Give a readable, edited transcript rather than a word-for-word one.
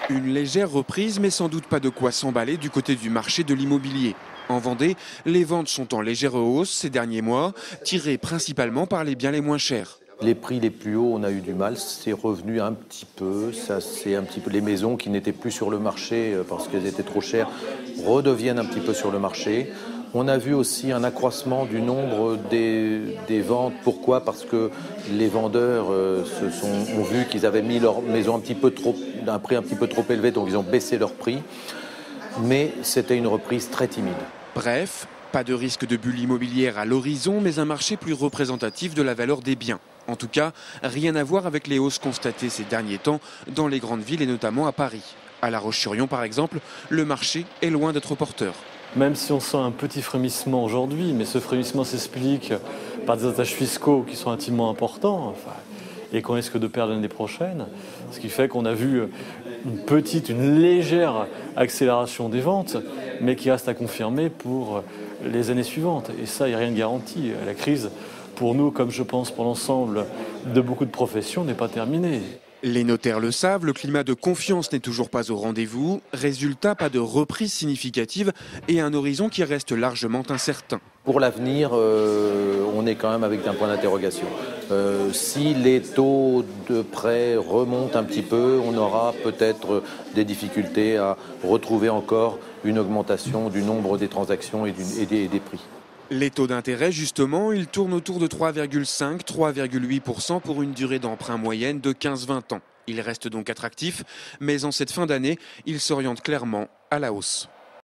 Une légère reprise, mais sans doute pas de quoi s'emballer du côté du marché de l'immobilier. En Vendée, les ventes sont en légère hausse ces derniers mois, tirées principalement par les biens les moins chers. Les prix les plus hauts, on a eu du mal, c'est revenu un petit peu, ça c'est un petit peu les maisons qui n'étaient plus sur le marché parce qu'elles étaient trop chères redeviennent un petit peu sur le marché. On a vu aussi un accroissement du nombre des ventes. Pourquoi? Parce que les vendeurs ont vu qu'ils avaient mis leur maison un prix un petit peu trop élevé, donc ils ont baissé leur prix. Mais c'était une reprise très timide. Bref, pas de risque de bulle immobilière à l'horizon, mais un marché plus représentatif de la valeur des biens. En tout cas, rien à voir avec les hausses constatées ces derniers temps dans les grandes villes et notamment à Paris. À La Roche-sur-Yon, par exemple, le marché est loin d'être porteur. Même si on sent un petit frémissement aujourd'hui, mais ce frémissement s'explique par des attaches fiscaux qui sont intimement importants et qu'on risque de perdre l'année prochaine. Ce qui fait qu'on a vu une légère accélération des ventes, mais qui reste à confirmer pour les années suivantes. Et ça, il n'y a rien de garanti. La crise, pour nous, comme je pense pour l'ensemble de beaucoup de professions, n'est pas terminée. Les notaires le savent, le climat de confiance n'est toujours pas au rendez-vous. Résultat, pas de reprise significative et un horizon qui reste largement incertain. Pour l'avenir, on est quand même avec un point d'interrogation. Si les taux de prêt remontent un petit peu, on aura peut-être des difficultés à retrouver encore une augmentation du nombre des transactions et des prix. Les taux d'intérêt, justement, ils tournent autour de 3,5-3,8% pour une durée d'emprunt moyenne de 15-20 ans. Ils restent donc attractifs, mais en cette fin d'année, ils s'orientent clairement à la hausse.